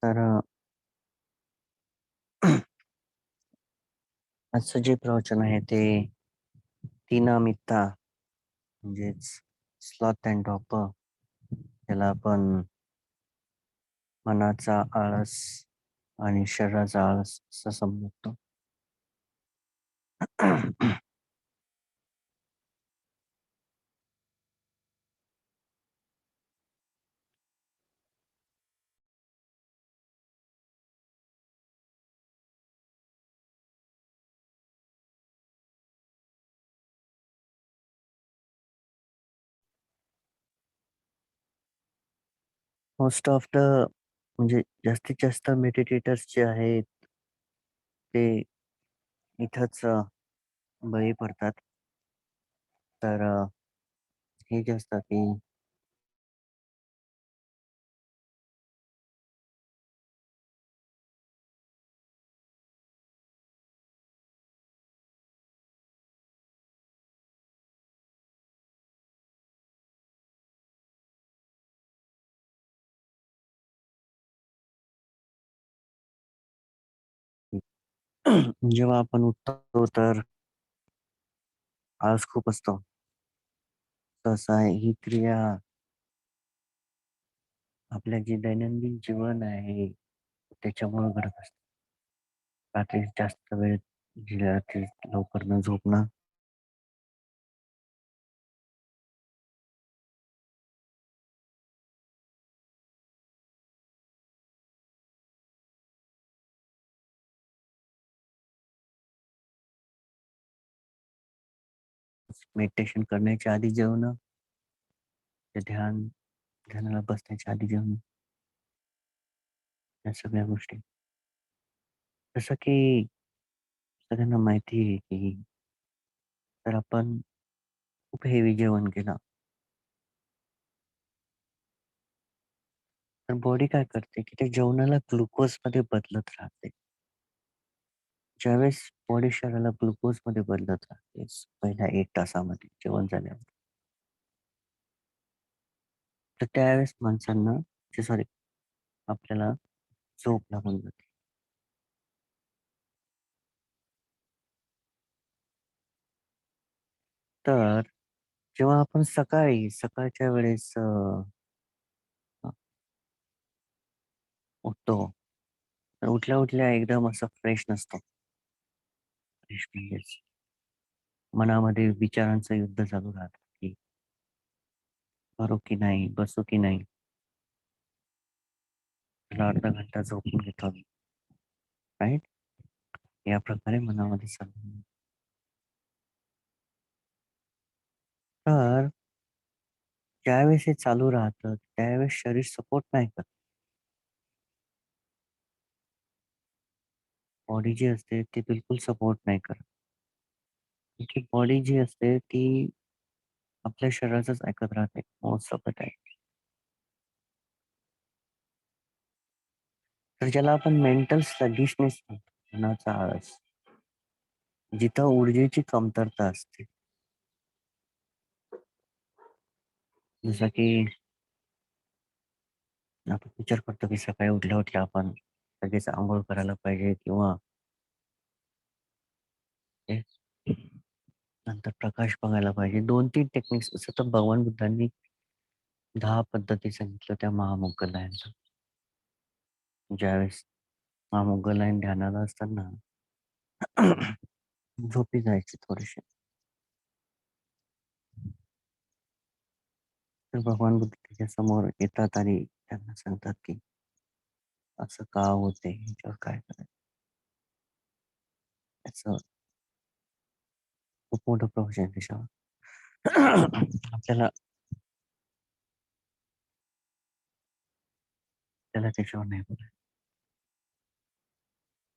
तर आजचं जे प्रवचन आहे ते तीनामित्ता म्हणजेच स्लॉथ अँड ड्रॉपर याला आपण मनाचा आळस आणि शरीराचा आळस असं संबोधतो. मोस्ट ऑफ द म्हणजे जास्तीत जास्त मेडिटेटर्स जे आहेत ते इथंच बळी पडतात. तर हे जे असतं की जेव्हा आपण उठतो तर आळस खूप असतो. तसं आहे ही क्रिया आपल्या जे दैनंदिन जीवन आहे त्याच्यामुळे घडत असते. रात्री जास्त वेळ रात्री लवकर न झोपणं, मेडिटेशन करण्याच्या आधी जेवणं, ते ध्यानाला बसण्याच्या आधी जेवणं, या सगळ्या गोष्टी. जसं की सगळ्यांना माहिती आहे की जर आपण खूप हेवी जेवण केलं, तर बॉडी काय करते की त्या जेवणाला ग्लुकोजमध्ये बदलत राहते. ज्यावेळेस बॉडी शरीराला ग्लुकोजमध्ये बदलत राहते पहिल्या 1 तासामध्ये जेवण झाल्यावर, तर त्यावेळेस माणसांना सॉरी आपल्याला झोप लागून जाते. तर जेव्हा आपण सकाळच्या वेळेस अ, उठतो, तर उठल्या-उठल्या एकदम असं फ्रेश नसतो. फ्रेश म्हणजेच मनामध्ये विचारांचं युद्ध चालू राहतं, की करू की नाही, बसू की नाही, चला अर्धा घंटा झोपून घेतो मी, राइट? या प्रकारे मनामध्ये चालू. तर ज्यावेळेस हे चालू राहतं, त्यावेळेस शरीर सपोर्ट नाही करत. बॉडी जी असते ती बिलकुल सपोर्ट नाही करत. ती बॉडी जी असते ती आपल्या शरीराचंच ऐकत राहते मोस्ट ऑफ द टाईम. तर ज्याला आपण मेंटल स्लगिशनेस म्हणतो, मनाचा आळस. जिथं ऊर्जेची कमतरता असते. जसं की आपण विचार करतो की सकाळी उठल्या-उठल्या आपण लगेच अंघोळ करायला पाहिजे किंवा ते नंतर प्रकाश बघायला पाहिजे. 2-3 टेक्निक्स असं तर भगवान बुद्धांनी 10 पद्धती सांगितल्या त्या महामोगलांच्या. ज्यावेळेस महामोगलायन ध्यानाला असताना झोपी जायचे थोडेसे. तर भगवान बुद्ध त्याच्यासमोर येतात आणि त्यांना सांगतात की असं का होते? ह्याच्यावर काय करायचं? त्याचं खूप मोठं प्रोफेशन आहे त्याच्यावर. आपल्याला त्याला त्याच्यावर नाही बोलायचं.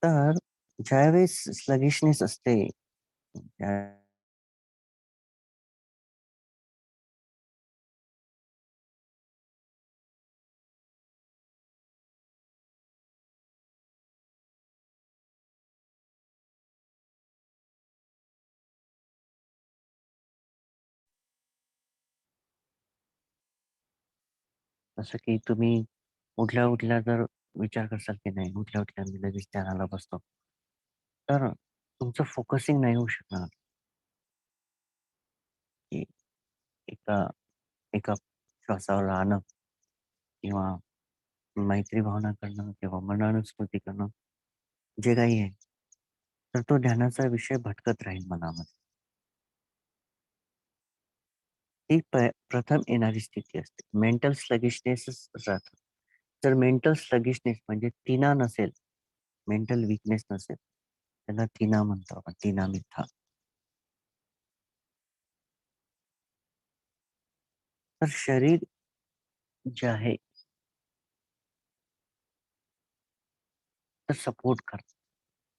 तर ज्यावेळेस स्लगिशनेस असते, त्या जसं की तुम्ही उठल्या-उठल्या जर विचार करसाल की नाही उठल्या-उठल्या मी लगेच ध्यानाला बसतो. तर तुमचं फोकसिंग नाही होऊ शकणार, की एका एका श्वासावर राहणं किंवा मैत्री भावना करणं किंवा मनानुस्मृती करणं, जे काही आहे, तर तो ध्यानाचा विषय भटकत राहील मनामध्ये. ही प्रथम येणारी स्थिती असते. मेंटल स्लगिशनेसच राहतं. जर मेंटल स्लगिशनेस म्हणजे तिना नसेल, मेंटल वीकनेस नसेल, त्याला तिना म्हणतो आपण, तिना मिथ्या. तर शरीर जे आहे, तर सपोर्ट करतं.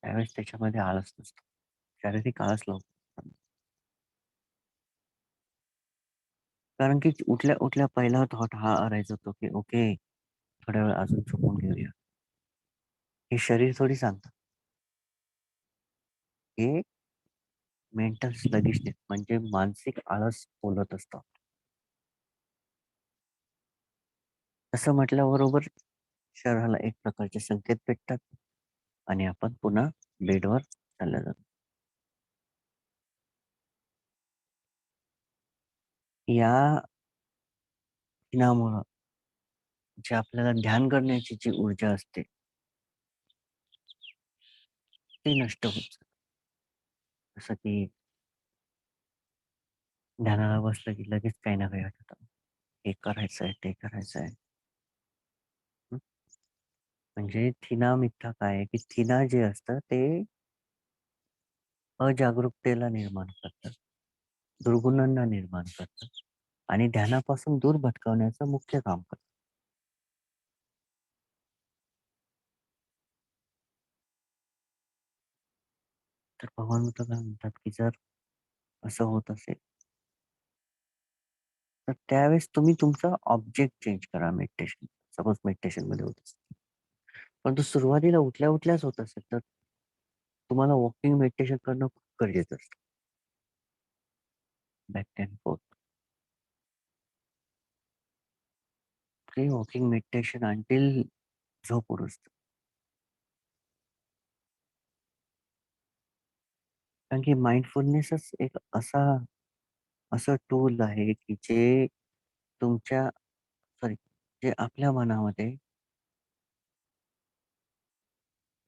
त्यावेळेस त्याच्यामध्ये आळस नसतो. शारीरिक आळस लवकर कारण की उठल्या-उठल्या पहिला थॉट हा राहायचा तो, की ओके, थोड्या वेळ अजून झोपून घेऊया. हे शरीर थोडी सांगतं. हे मेंटल स्लगिशनेस म्हणजे मानसिक आळस बोलत असतं. असं म्हटल्याबरोबर शरीराला एक प्रकारचे संकेत भेटतात आणि आपण पुन्हा बेडवर चालल्या जातो. या ध्यानामुळं जे आपल्याला ध्यान करण्याची जी ऊर्जा असते, ती नष्ट होत जाते. जसं की ध्यानाला बसलं की लगेच काही ना काही आठवतं. हे करायचंय, ते करायचंय. हं. म्हणजे थिना मिथ्या काय आहे, की थिना जे असतं ते अजागरूकतेला निर्माण करतं, दुर्गुणांना निर्माण करतं आणि ध्यानापासून दूर भटकवण्याचं मुख्य काम करतं. तर भगवान बुद्ध काय म्हणतात, की जर असं होत असेल, तर त्यावेळेस तुम्ही तुमचा ऑब्जेक्ट चेंज करा मेडिटेशन. सपोज मेडिटेशनमध्ये होत असेल. परंतु सुरुवातीला उठल्या-उठल्याच होत असेल, तर तुम्हाला वॉकिंग मेडिटेशन करणं खूप गरजेचं असतं. Back and fourth. ते वॉकिंग मेडिटेशन अंटिल झोप उठोस्तर. कारण की माइंडफुलनेसच एक असं टूल आहे, की जे तुमच्या सॉरी, जे आपल्या मनामध्ये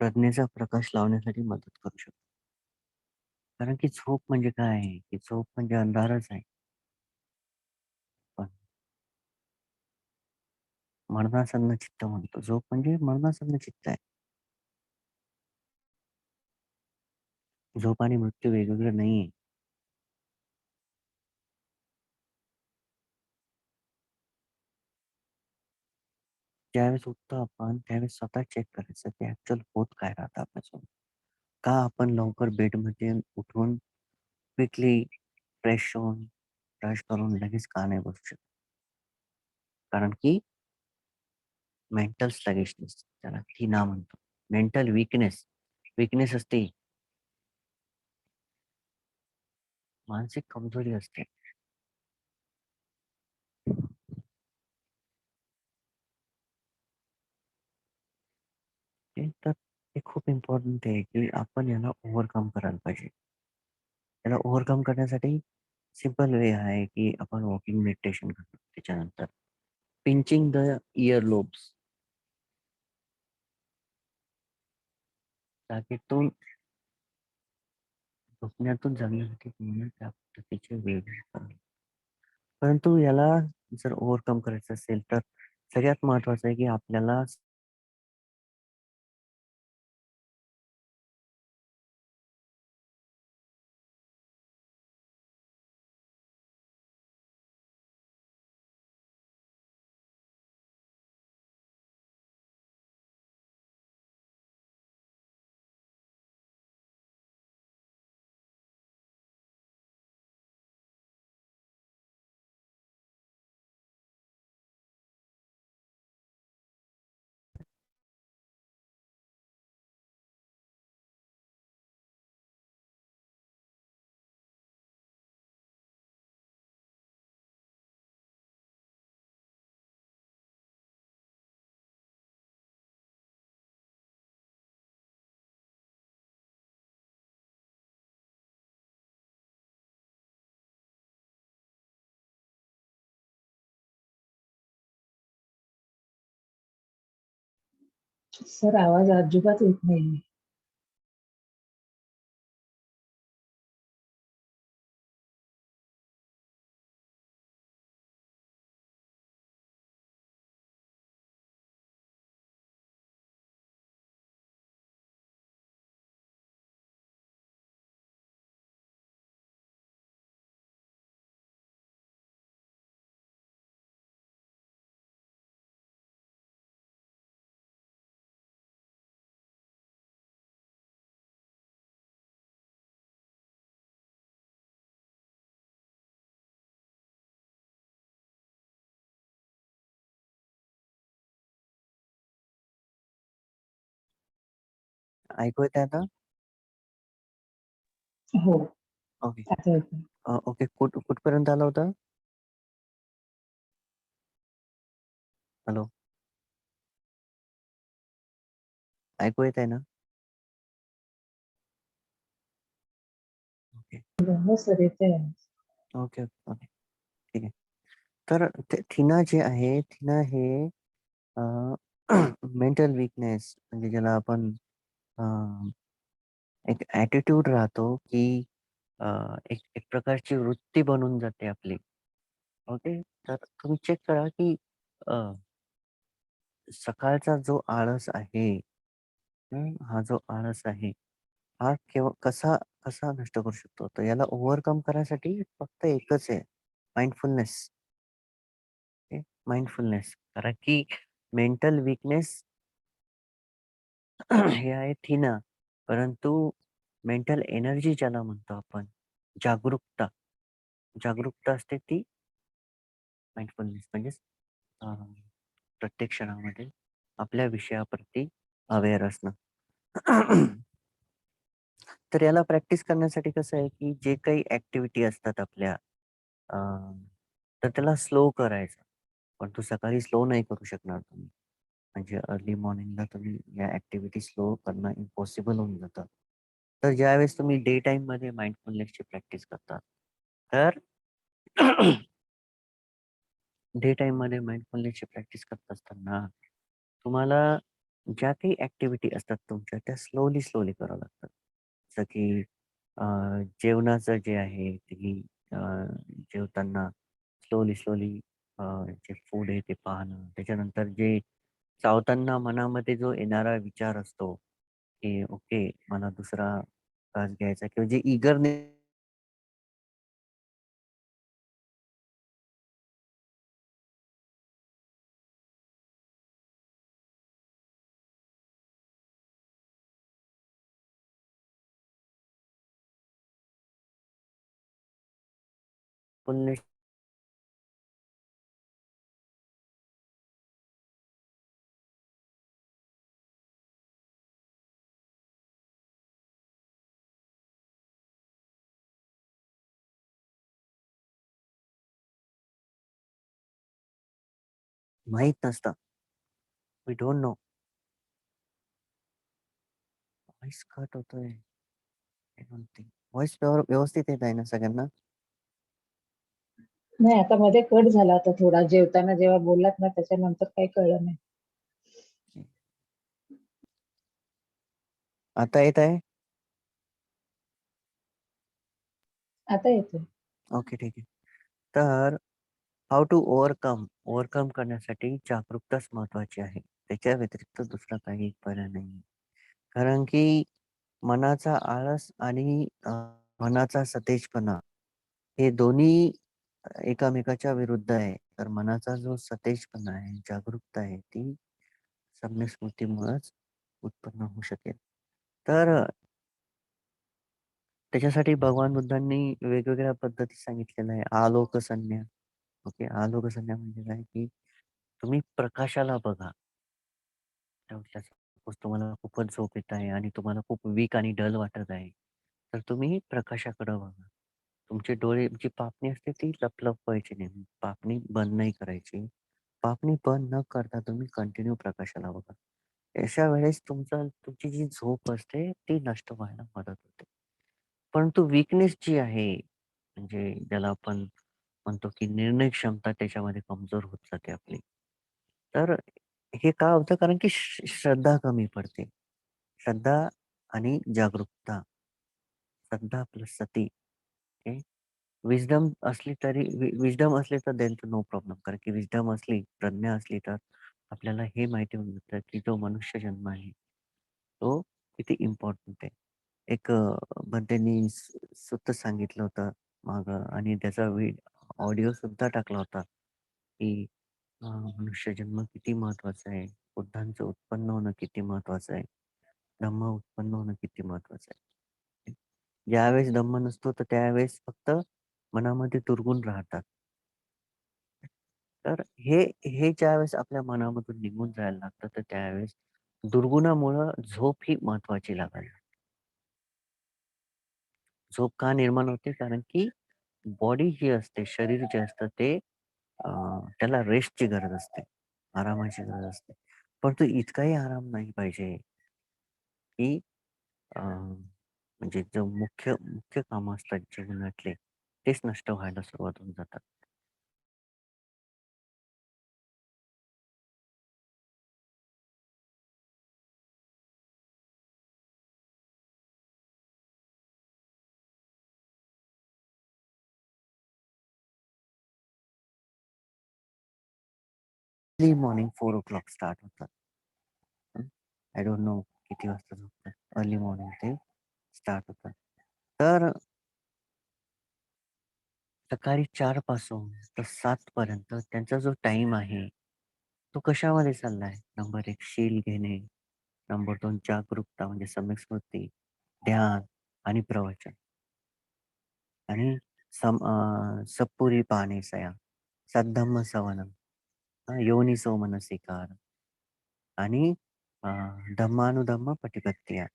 प्रज्ञेचा प्रकाश लावण्यासाठी मदत करू शकतो. कारण की झोप म्हणजे काय आहे, की झोप म्हणजे अंधारच आहे. पण मरणासन्न चित्त म्हणतो. झोप म्हणजे मरणासन्न चित्त आहे. झोप आणि मृत्यू वेगवेगळं नाहीये. ज्यावेळेस उठतो आपण, त्यावेळेस स्वतः चेक करायचं, की ॲक्चुअल होत काय राहतं आपल्यासोबत. का आपण लवकर बेडमध्ये उठून क्विकली फ्रेश होऊन, ब्रश करून लगेच का नाही बसू शकत? कारण की मेंटल स्लगिशनेस त्याला थिना म्हणतो. मेंटल वीकनेस असते, मानसिक कमजोरी असते. तर हे खूप इम्पोर्टंट आहे, की आपण याला ओव्हरकम करायला पाहिजे. याला ओव्हरकम करण्यासाठी सिंपल वे आहे, की आपण वॉकिंग मेडिटेशन करतो. त्याच्यानंतर पिंचिंग द इयर लोब्स, जागेतून झोपण्यातून जगण्यासाठी तुम्हाला त्या पद्धतीचे वेगळे करावे. परंतु याला जर ओव्हरकम करायचं असेल, तर सगळ्यात महत्त्वाचं आहे, की आपल्याला सर आवाज अजिबात येत नाहीये. ऐकू येतंय आता? हो, ओके. आता येतंय. ओके. कुठपर्यंत आलं होतं? हॅलो? ऐकू येतंय ना? ओके. हो सर येतंय. Okay, okay. ठीक आहे. तर थिना जे आहे, थिना हे मेंटल वीकनेस म्हणजे ज्याला आपण अ, एक ॲटिट्यूड राहतो, की अ, एक एक प्रकारची वृत्ती बनून जाते आपली. ओके. तर तुम्ही चेक करा, की अ, सकाळचा जो आळस आहे, हा जो आळस आहे, हा केव्हा कसा कसा नष्ट करू शकतो? तर याला ओव्हरकम करायसाठी फक्त एकच आहे, माइंडफुलनेस. ओके. माइंडफुलनेस. कारण की मेंटल वीकनेस हे आहे थिना, परंतु मेंटल एनर्जी ज्याला म्हणतो आपण, जागरूकता. जागरूकता असते ती माइंडफुलनेस म्हणजेच अ, प्रत्येक क्षणामध्ये आपल्या विषयाप्रती अवेअर असणं. तर याला प्रॅक्टिस करण्यासाठी कसं आहे, की जे काही ॲक्टिव्हिटी असतात आपल्या अ, तर त्याला स्लो करायचं. पण तो सकाळी स्लो नाही करू शकणार तुम्ही. म्हणजे अर्ली मॉर्निंगला तुम्ही या ॲक्टिव्हिटी स्लो करणं इम्पॉसिबल होऊन जातं. तर ज्यावेळेस तुम्ही डे टाईममध्ये माइंडफुलनेसची प्रॅक्टिस करता, तर डे टाईममध्ये माइंडफुलनेसची प्रॅक्टिस करत असताना तुम्हाला ज्या काही ॲक्टिव्हिटी असतात तुमच्या त्या स्लोली कराव्या लागतात. जसं की अ, जेवणाचं जे आहे ते अ, जेवताना स्लोली जे फूड आहे ते पाहणं. त्याच्यानंतर जे चावताना मनामध्ये जो येणारा विचार असतो, की ओके मला दुसरा घास घ्यायचा किंवा जे ईगरनेस माहीत नसतं. We don't know. Voice cut होतोय. I don't think. व्हॉईस व्यवस्थित येत आहे ना सगळ्यांना? नाही आता मध्ये कट झाला होता थोडा. जेवताना जेव्हा बोललात ना त्याच्यानंतर काही कळलं नाही. आता येत आहे? आता येतोय. ओके, ठीक आहे. तर हाऊ टू ओव्हरकम करण्यासाठी जागरूकताच महत्त्वाची आहे. त्याच्या व्यतिरिक्त दुसरा काही पर्याय नाही. कारण की मनाचा आळस आणि मनाचा सतेजपणा हे दोन्ही एकमेकाच्या विरुद्ध आहे. तर मनाचा जो सतेजपणा आहे, जागरूकता आहे, ती सम्यक स्मृतीमुळेच उत्पन्न होऊ शकेल. तर त्याच्यासाठी भगवान बुद्धांनी वेगवेगळ्या पद्धती सांगितलेल्या आहे. आलोक संज्ञा. ओके. आलोक संज्ञा म्हणजे काय, की तुम्ही प्रकाशाला बघा. सपोज तुम्हाला खूपच झोप येत आहे आणि तुम्हाला खूप वीक आणि डल वाटत आहे. तर तुम्ही प्रकाशाकडे बघा. तुमचे डोळे जी पापणी असते ती लपवायची नाही. पापणी बंद नाही करायची. पापणी बंद न करता तुम्ही कंटिन्यू प्रकाशाला बघा. अशा वेळेस तुमची जी झोप असते ती नष्ट व्हायला मदत होते. परंतु वीकनेस जी आहे, म्हणजे ज्याला आपण म्हणतो की निर्णय क्षमता त्याच्यामध्ये कमजोर होत जाते आपली. तर हे का होतं? कारण की श्रद्धा कमी पडते. श्रद्धा आणि जागरूकता. श्रद्धा प्लस सती. ओके. विस्डम असली तरी विस्डम असली तर देन नो प्रॉब्लेम. कारण की विस्डम असली, प्रज्ञा असली तर आपल्याला हे माहिती होऊन जातं, की जो मनुष्य जन्म आहे, तो किती इम्पोर्टंट आहे. एक बंतेनी स्वतः सांगितलं होतं मागं आणि त्याचा ऑडिओ सुद्धा टाकला होता, की मनुष्य जन्म किती महत्वाचा आहे. बुद्धांचं उत्पन्न होणं किती महत्वाचं आहे. धम्म उत्पन्न होणं किती महत्वाचं आहे. ज्यावेळेस धम्म नसतो, तर त्यावेळेस फक्त मनामध्ये दुर्गुण राहतात. तर हे हे ज्यावेळेस आपल्या मनामधून निघून जायला लागतं, तर त्यावेळेस दुर्गुणामुळं झोप ही महत्वाची लागायला लागते. झोप का निर्माण होते? कारण की बॉडी जी असते, शरीर जे असतं ते त्याला रेस्टची गरज असते, आरामाची गरज असते. परंतु इतकाही आराम नाही पाहिजे, की म्हणजे जो मुख्य मुख्य कामं असतात जीवनातले, तेच नष्ट व्हायला सुरुवात होऊन जातात. अर्ली मॉर्निंग 4:00 स्टार्ट होतात. आय डोंट नो किती वाजता झोपतात. अर्ली मॉर्निंग ते स्टार्ट होतात. तर सकाळी 4 पासून तर 7 पर्यंत त्यांचा जो टाईम आहे, तो कशामध्ये चाललाय? नंबर 1 शील घेणे, नंबर 2 जागरूकता म्हणजे सम्यक स्मृती, ध्यान आणि प्रवचन आणि सत्पुरी पानेसया, सद्धम्म सवनम, योनिसो मनसिकार आणि अ, धम्मानुधम्म पटिपत्तिया.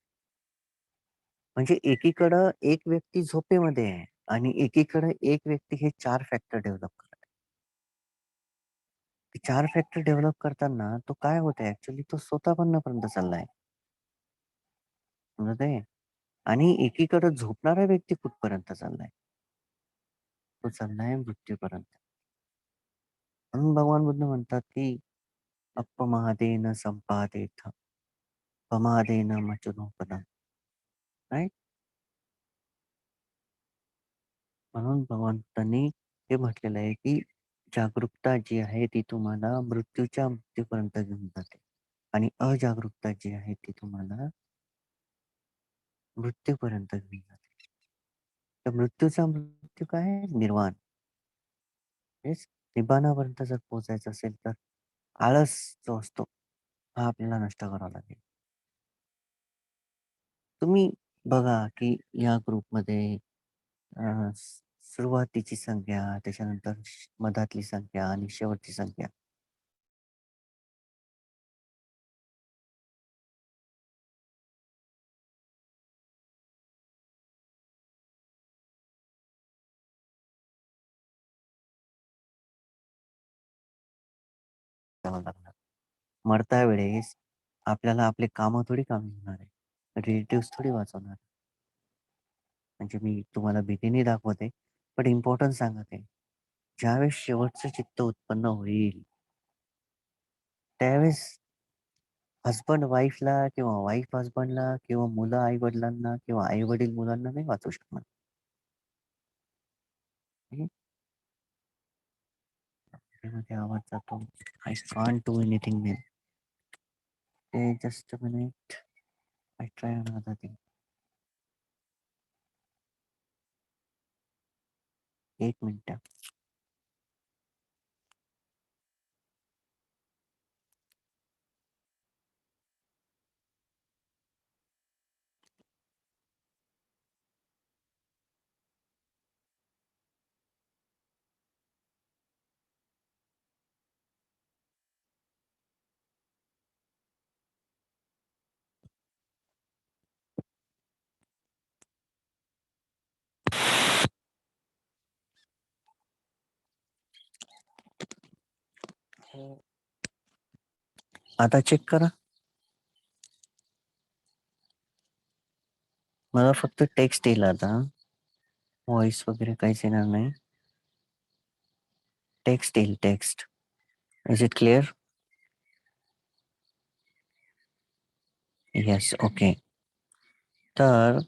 म्हणजे एकीकडं एक व्यक्ती झोपेमध्ये आहे आणि एकीकडे एक व्यक्ती हे 4 फॅक्टर डेव्हलप करत आहे. ते 4 फॅक्टर डेव्हलप करताना तो काय होतंय ॲक्चुअली तो स्वतःपर्यंत चाललाय. समजत आहे? आणि एकीकडे झोपणारा व्यक्ती कुठपर्यंत चाललाय? तो चाललाय मृत्यूपर्यंत. म्हणून भगवान बुद्ध म्हणतात, की "अप्पमादेन संपादेथ, प्रमादेन मच्चुनोपदम्." राइट? म्हणून भगवंतांनी हे म्हटलेलं आहे, की जागरूकता जी आहे ती तुम्हाला मृत्यूपर्यंत घेऊन जाते आणि अजागरूकता जी आहे ती तुम्हाला मृत्यूपर्यंत घेऊन जाते. तर मृत्यूचा मृत्यू काय आहे? निर्वाण. तेच निब्बाणापर्यंत जर पोहोचायचं असेल तर आळस जो असतो, हा आपल्याला नष्ट करावा लागेल. तुम्ही बघा, की या ग्रुपमध्ये अ, सुरुवातीची संख्या, त्याच्यानंतर मधातली संख्या आणि शेवटची संख्या. द्यावं लागणार. मरता वेळेस आपल्याला आपले कामं थोडी कामी होणार आहे. रिलेटिव्हज थोडी वाचवणार. म्हणजे मी तुम्हाला भीतीने दाखवत आहे, पण इम्पोर्टन्स सांगत आहे. ज्यावेळेस शेवटचं चित्त उत्पन्न होईल, त्यावेळेस हसबंड वाईफला किंवा वाईफ हसबंडला किंवा मुलं आई-वडिलांना किंवा आई-वडील मुलांना नाही वाचवू शकणार. हं. मध्ये आवाज जातो. I can't do anything then. Just a minute. I try another thing. 1 minute. आता चेक करा. मला फक्त टेक्स्ट येईल आता. व्हॉईस वगैरे काहीच येणार नाही. टेक्स्ट येईल text. Is it clear? Yes, okay. तर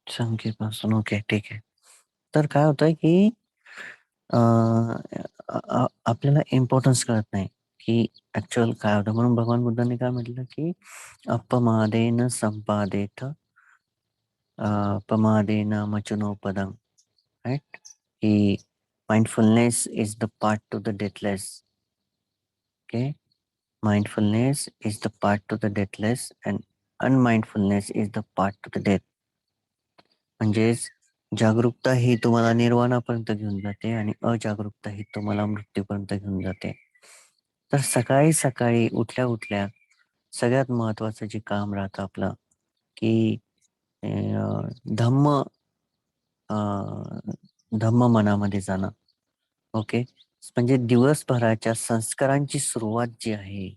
संख्येपासून ओके, ठीक आहे. तर काय होतंय की आपल्याला इम्पॉर्टन्स कळत नाही की ऍक्च्युअल काय होतं. म्हणून भगवान बुद्धांनी काय म्हटलं की अपमादेन संपादेत अपमादेन मचनोपदम, राईट? की mindfulness is the part to the deathless. Okay, mindfulness is the part to the deathless and unmindfulness is the part to the death. म्हणजेच जागरूकता ही तुम्हाला निर्वाणापर्यंत घेऊन जाते आणि अजागरूकता ही तुम्हाला मृत्यूपर्यंत घेऊन जाते. तर सकाळी सकाळी उठल्या उठल्या सगळ्यात महत्वाचं जे काम राहतं आपलं की धम्म धम्म मनामध्ये जाणं. ओके, म्हणजे दिवसभराच्या संस्कारांची सुरुवात जी आहे.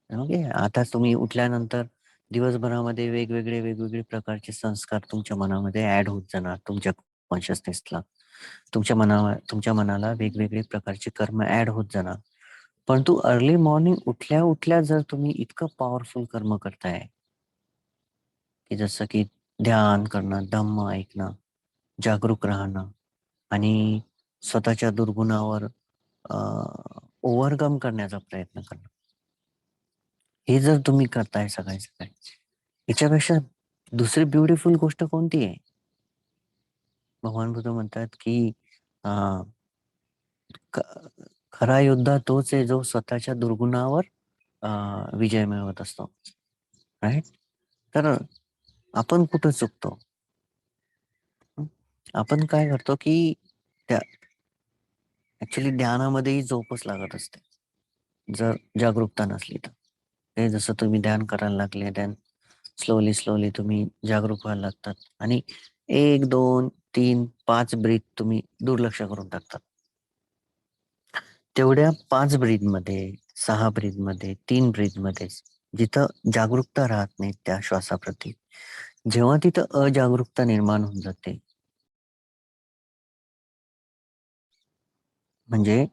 ओके, आता तुम्ही उठल्यानंतर दिवसभरामध्ये वेगवेगळे प्रकारचे संस्कार तुमच्या मनामध्ये ऍड होत जाणार. तुमच्या कॉन्शियसनेसला, तुमच्या मनाला वेगवेगळे प्रकारचे कर्म ऍड होत जाणार. परंतु अर्ली मॉर्निंग उठल्या उठल्या जर तुम्ही इतकं पॉवरफुल कर्म करताय की जसं की ध्यान करणं, धम्म ऐकणं, जागरूक राहणं आणि स्वतःच्या दुर्गुणावर ओव्हरकम करण्याचा प्रयत्न करणं, हे जर तुम्ही करताय सकाळी सकाळी, याच्यापेक्षा दुसरी ब्युटिफुल गोष्ट कोणती आहे? भगवान बुद्ध म्हणतात की अं, खरा योद्धा तोच आहे जो स्वतःच्या दुर्गुणावर विजय मिळवत असतो, राईट? तर आपण कुठं चुकतो? हं? आपण काय करतो की त्या ऍक्च्युली ध्यानामध्येही झोपच लागत असते जर जागरूकता नसली तर. हे जसं तुम्ही ध्यान करायला लागले, ध्यान स्लोली स्लोली तुम्ही जागरूक व्हायला लागतात आणि 1, 2, 3, 5 ब्रीथ तुम्ही दुर्लक्ष करून टाकतात. तेवढ्या 5 ब्रीथ मध्ये, 6 ब्रीथ मध्ये, 3 ब्रीथ मध्ये जिथं जागरूकता राहत नाही त्या श्वासाप्रती, जेव्हा तिथं अजागरूकता निर्माण होऊन जाते, म्हणजे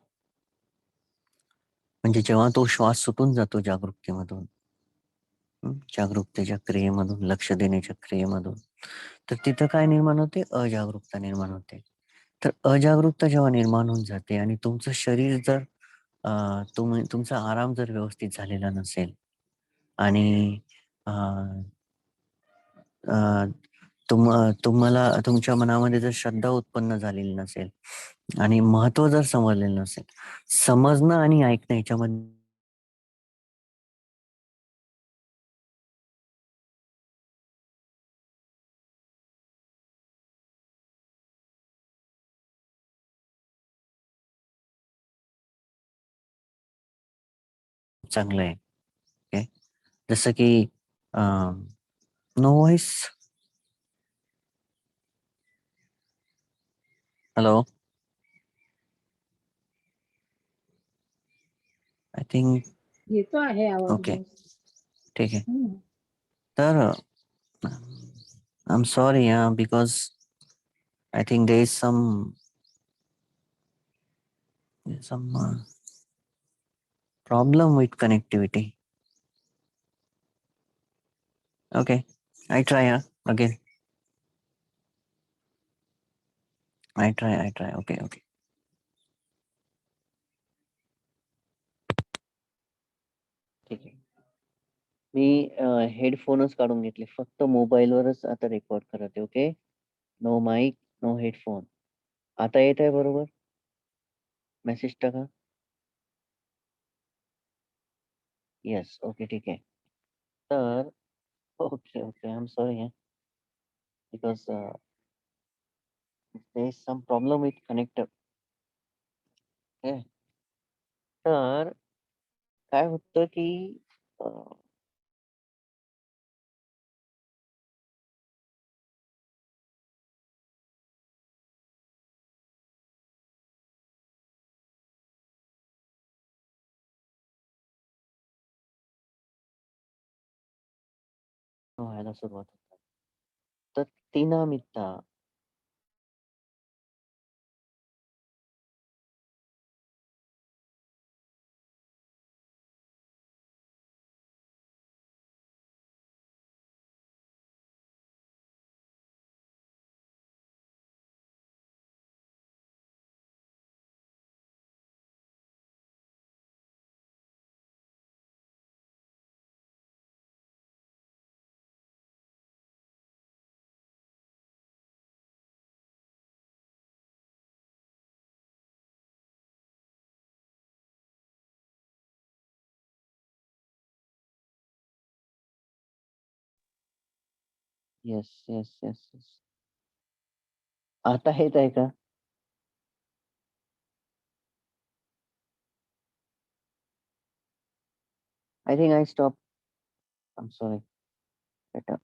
म्हणजे जेव्हा तो श्वास सुटून जातो जागरूकतेमधून, जागरूकतेच्या क्रियेमधून, लक्ष देण्याच्या क्रियेमधून, तर तिथं काय निर्माण होते? अजागरूकता निर्माण होते. तर अजागरूकता जेव्हा निर्माण होऊन जाते आणि तुमचं शरीर जर तुमचा आराम जर व्यवस्थित झालेला नसेल आणि अ, अ, तुम्हाला तुमच्या मनामध्ये जर श्रद्धा उत्पन्न झालेली नसेल आणि महत्व जर समजलेलं नसेल, समजणं आणि ऐकणं याच्यामध्ये चांगलं आहे. ओके, जसं की no voice. Hello, I think. येतो आहे आवाज ओके, बस. ठीक आहे. हम्म. तर I am sorry because I think there is some problem with connectivity. Okay, I try again. I try. Okay, okay. ठीक आहे. मी हेडफोनच काढून घेतले. फक्त मोबाईलवरच आता रेकॉर्ड करत आहे. Okay. No mic, no headphone. आता येत आहे बरोबर? मेसेज टाका. येस. ओके, ठीक आहे. तर okay, okay. I am sorry because there is some problem with connector. Okay. तर काय होतं की अ, व्हायला सुरुवात होतात. तर तिनामित्ता येस, येस, येस, येस. आता येत आहे का? I think I stop. I am sorry. बेटा.